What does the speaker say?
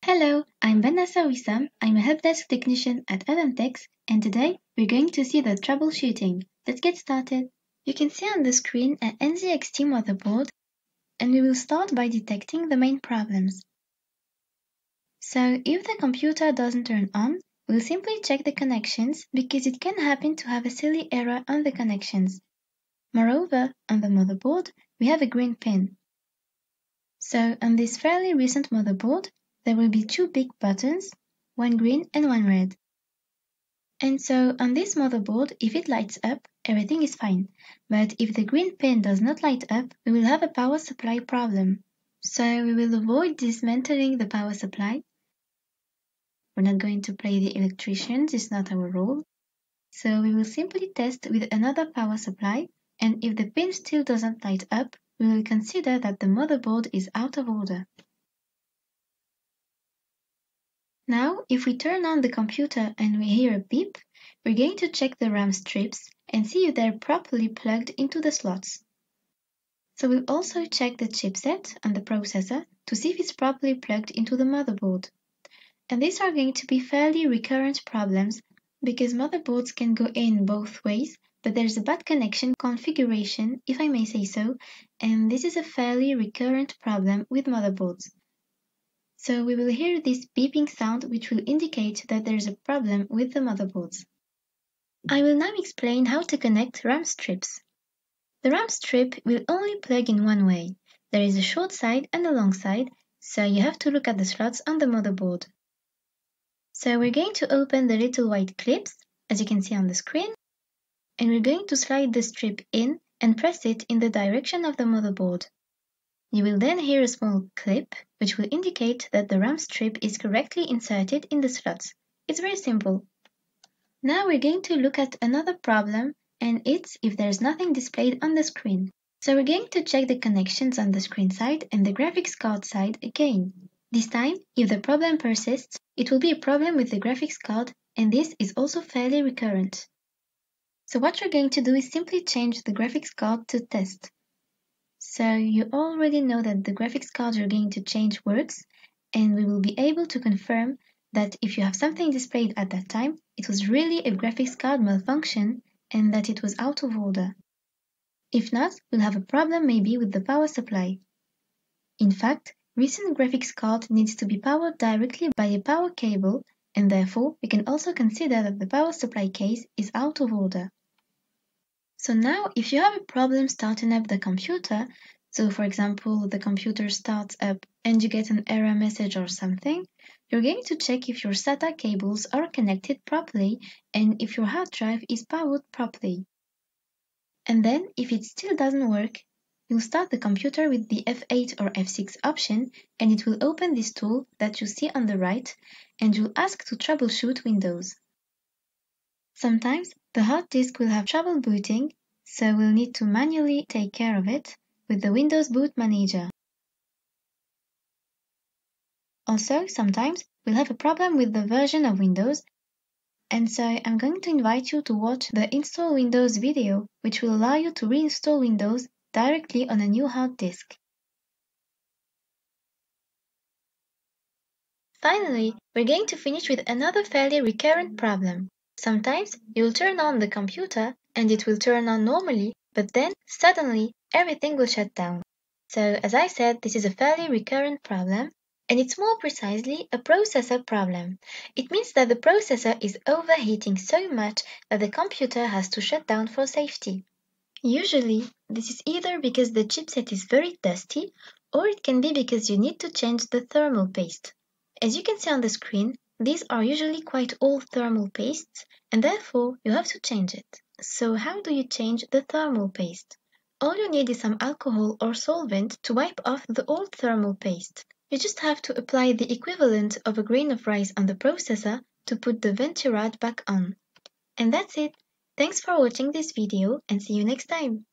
Hello, I'm Vanessa Wissam. I'm a helpdesk technician at ADAME-TECHS, and today we're going to see the troubleshooting. Let's get started. You can see on the screen an NZXT motherboard, and we will start by detecting the main problems. So if the computer doesn't turn on, we'll simply check the connections because it can happen to have a silly error on the connections. Moreover, on the motherboard, we have a green pin. So on this fairly recent motherboard, there will be two big buttons, one green and one red. And so on this motherboard, if it lights up, everything is fine. But if the green pin does not light up, we will have a power supply problem. So we will avoid dismantling the power supply. We're not going to play the electricians, it's not our role. So we will simply test with another power supply, and if the pin still doesn't light up, we will consider that the motherboard is out of order. Now, if we turn on the computer and we hear a beep, we're going to check the RAM strips and see if they're properly plugged into the slots. So we'll also check the chipset and the processor to see if it's properly plugged into the motherboard. And these are going to be fairly recurrent problems because motherboards can go in both ways, but there's a bad connection configuration, if I may say so, and this is a fairly recurrent problem with motherboards. So we will hear this beeping sound which will indicate that there's a problem with the motherboards. I will now explain how to connect RAM strips. The RAM strip will only plug in one way. There is a short side and a long side, so you have to look at the slots on the motherboard. So we're going to open the little white clips, as you can see on the screen, and we're going to slide the strip in and press it in the direction of the motherboard. You will then hear a small clip, which will indicate that the RAM strip is correctly inserted in the slots. It's very simple. Now we're going to look at another problem, and it's if there's nothing displayed on the screen. So we're going to check the connections on the screen side and the graphics card side again. This time, if the problem persists, it will be a problem with the graphics card, and this is also fairly recurrent. So what we're going to do is simply change the graphics card to test. So you already know that the graphics card you're going to change works, and we will be able to confirm that if you have something displayed at that time, it was really a graphics card malfunction and that it was out of order. If not, we'll have a problem maybe with the power supply. In fact, recent graphics card needs to be powered directly by a power cable, and therefore we can also consider that the power supply case is out of order. So now, if you have a problem starting up the computer, so for example, the computer starts up and you get an error message or something, you're going to check if your SATA cables are connected properly and if your hard drive is powered properly. And then, if it still doesn't work, you'll start the computer with the F8 or F6 option, and it will open this tool that you see on the right, and you'll ask to troubleshoot Windows. Sometimes the hard disk will have trouble booting, so we'll need to manually take care of it with the Windows Boot Manager. Also, sometimes we'll have a problem with the version of Windows, and so I'm going to invite you to watch the Install Windows video, which will allow you to reinstall Windows directly on a new hard disk. Finally, we're going to finish with another fairly recurrent problem. Sometimes you will turn on the computer and it will turn on normally, but then suddenly everything will shut down. So as I said, this is a fairly recurrent problem, and it's more precisely a processor problem. It means that the processor is overheating so much that the computer has to shut down for safety. Usually, this is either because the chipset is very dusty, or it can be because you need to change the thermal paste. As you can see on the screen, these are usually quite old thermal pastes, and therefore you have to change it. So how do you change the thermal paste? All you need is some alcohol or solvent to wipe off the old thermal paste. You just have to apply the equivalent of a grain of rice on the processor to put the venturad back on. And that's it. Thanks for watching this video and see you next time.